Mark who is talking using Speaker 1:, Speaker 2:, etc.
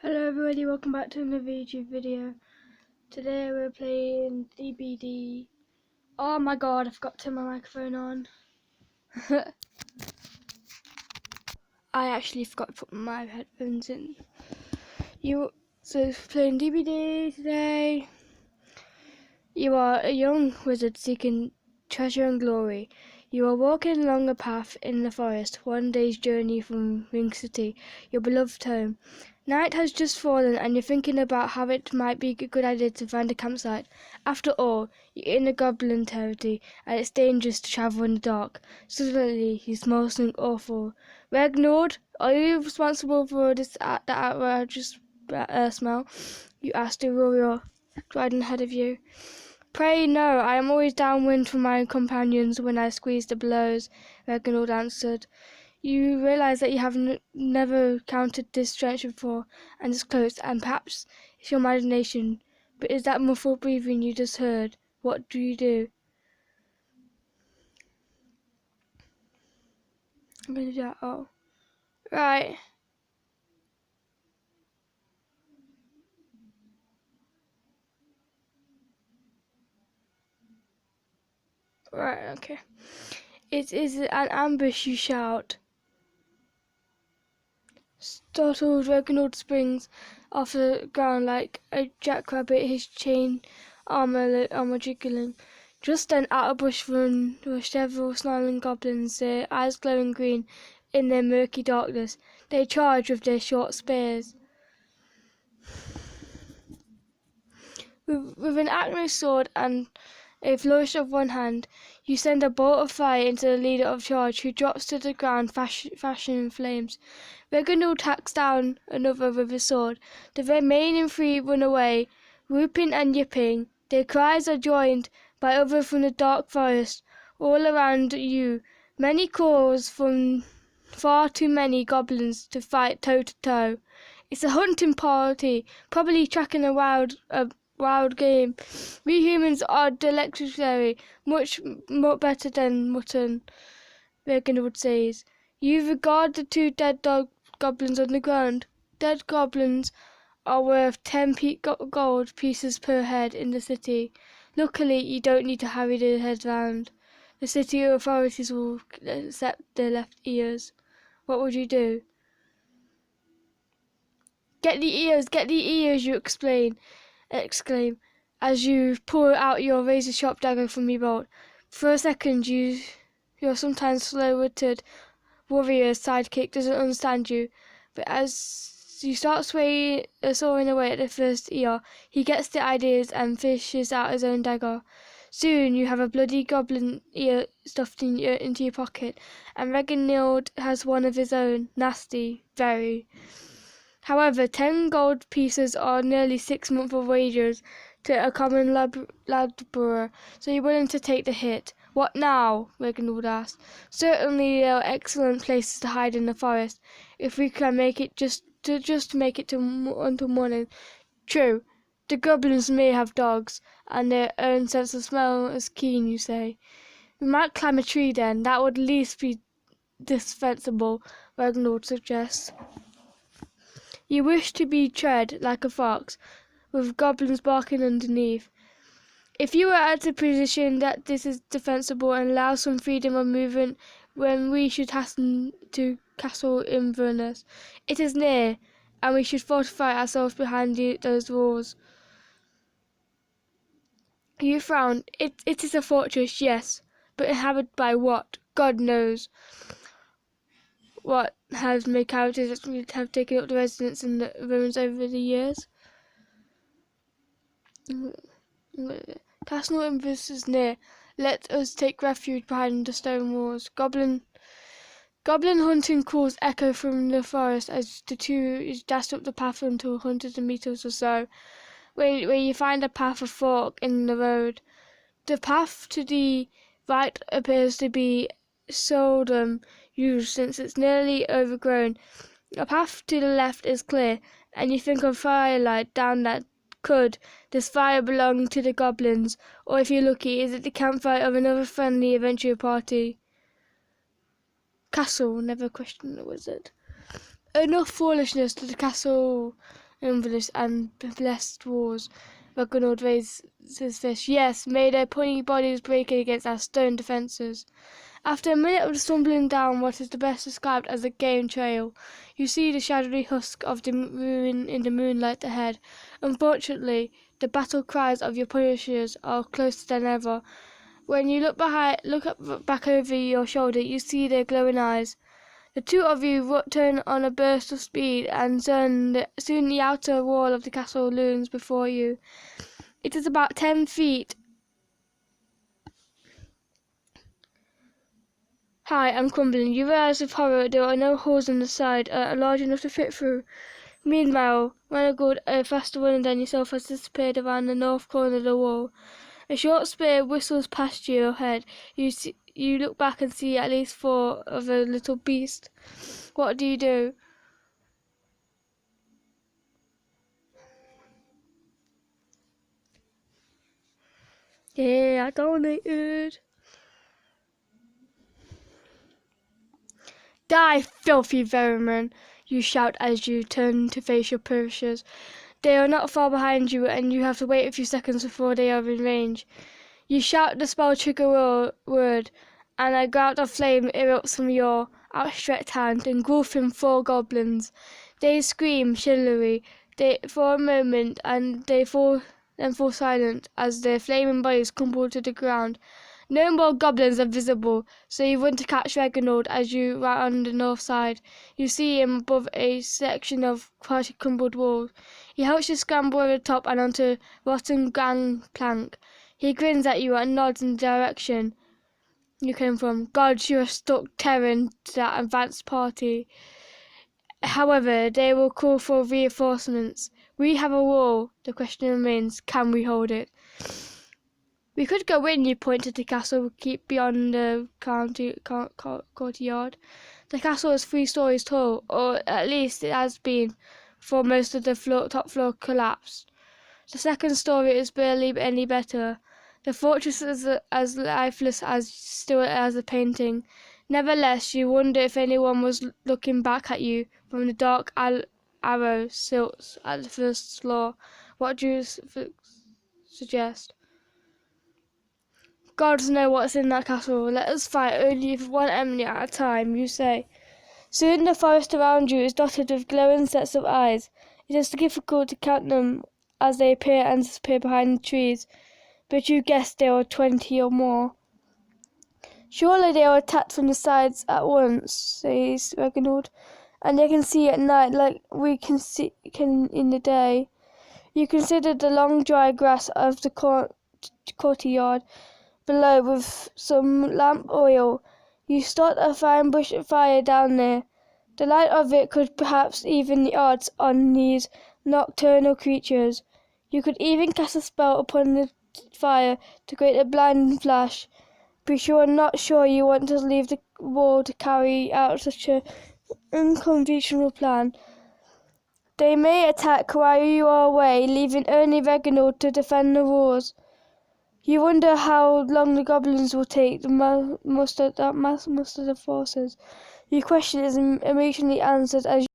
Speaker 1: Hello everybody, welcome back to another YouTube video. Today we're playing DBD. Oh my god, I forgot to turn my microphone on. I actually forgot to put my headphones in. So playing DBD today. You are a young wizard seeking treasure and glory. You are walking along a path in the forest, one day's journey from Ring City, your beloved home. Night has just fallen and you're thinking about how it might be a good idea to find a campsite. After all, you're in a goblin territory and it's dangerous to travel in the dark. Suddenly, you smell something awful. Regnord, are you responsible for that outrageous smell? You asked the warrior riding ahead of you. Pray no, I am always downwind from my companions when I squeeze the blows, Reginald answered. You realize that you have never counted this strength before, and it's close, and perhaps it's your imagination. But is that muffled breathing you just heard? What do you do? I'm going to do that. Oh. Right. Right, okay. It is an ambush, you shout. Startled, Reginald springs off the ground like a jackrabbit, his chain armor jiggling. Just then, out of bush rushed several snarling goblins, their eyes glowing green in their murky darkness. They charged with their short spears. With an acme sword and a flourish of one hand, you send a bolt of fire into the leader of charge, who drops to the ground, fashioning flames. Reginald hacks down another with his sword. The remaining three run away, whooping and yipping. Their cries are joined by others from the dark forest. All around you, many calls from far too many goblins to fight toe to toe. It's a hunting party, probably tracking a wild game. We humans are delectatory, much more better than mutton, Reginald says. You regard the two dead goblins on the ground. Dead goblins are worth 10 gold pieces per head in the city. Luckily, you don't need to hurry the heads round. The city authorities will accept their left ears. What would you do? Get the ears, you exclaim, as you pull out your razor-sharp dagger from your belt. For a second, your sometimes slow-witted warrior's sidekick doesn't understand you, but as you start sawing away at the first ear, he gets the ideas and fishes out his own dagger. Soon you have a bloody goblin ear stuffed into your pocket, and Reginald has one of his own. Nasty, very. However, 10 gold pieces are nearly 6 months of wages to a common labourer, so you're willing to take the hit. What now? Reginald asked. Certainly there are excellent places to hide in the forest, if we can make it just make it until morning. True, the goblins may have dogs, and their own sense of smell is keen, you say. We might climb a tree then, that would at least be defensible, Reginald suggests. You wish to be tread like a fox, with goblins barking underneath. If you were at a position that this is defensible and allows some freedom of movement when we should hasten to Castle Inverness, it is near, and we should fortify ourselves behind those walls. You frown. It is a fortress, yes, but inhabited by what? God knows. What has made characters that have taken up the residence in the ruins over the years? Castle Inverness is near. Let us take refuge behind the stone walls. Goblin hunting calls echo from the forest as the two dash up the path until 100 meters or so, where you find a path of fork in the road. The path to the right appears to be seldom used since it's nearly overgrown. A path to the left is clear, and you think of firelight down that. Could this fire belong to the goblins, or if you're lucky, is it the campfire of another friendly adventure party? Castle, never questioned the wizard. Enough foolishness to the castle. Inverness and blessed wars. Reginald raised his fist. Yes, may their puny bodies break against our stone defences. After a minute of stumbling down what is the best described as a game trail, you see the shadowy husk of the ruin in the moonlight ahead. Unfortunately, the battle cries of your punishers are closer than ever. When you look back over your shoulder, you see their glowing eyes. The two of you turn on a burst of speed, and soon the outer wall of the castle looms before you. It is about 10 feet high and crumbling. You realize with horror there are no holes in the side large enough to fit through. Meanwhile, Reginald, a faster runner than yourself, has disappeared around the north corner of the wall. A short spear whistles past your head. You look back and see at least 4 of the little beast. What do you do? Yeah, I donated. Die, filthy vermin! You shout as you turn to face your punishers. They are not far behind you, and you have to wait a few seconds before they are in range. You shout the spell trigger word, and a gout of flame erupts from your outstretched hand, engulfing 4 goblins. They scream shillily for a moment, and then fall silent as their flaming bodies crumble to the ground. No more goblins are visible, so you run to catch Reginald as you round the north side. You see him above a section of partially crumbled wall. He helps you scramble over the top and onto rotten gangplank. He grins at you and nods in the direction you came from. God, you have stuck terror into that advanced party. However, they will call for reinforcements. We have a wall. The question remains, can we hold it? We could go in, you point to the castle, keep beyond the courtyard. The castle is 3 stories tall, or at least it has been, for most of the top floor collapsed. The second story is barely any better. The fortress is as lifeless as still as a painting. Nevertheless, you wonder if anyone was looking back at you from the dark arrow silts at the first floor. What do you suggest? Gods know what's in that castle. Let us fight only for one enemy at a time, you say. Soon the forest around you is dotted with glowing sets of eyes. It is difficult to count them as they appear and disappear behind the trees, but you guess there are 20 or more. Surely they are attacked from the sides at once, says Reginald, and they can see at night like we can in the day. You consider the long dry grass of the courtyard below with some lamp oil. You start a fine bush fire down there. The light of it could perhaps even the odds on these nocturnal creatures. You could even cast a spell upon the fire to create a blinding flash. But you are not sure you want to leave the wall to carry out such an unconventional plan. They may attack while you are away, leaving only Reginald to defend the walls. You wonder how long the goblins will take to muster the forces. Your question is immediately answered as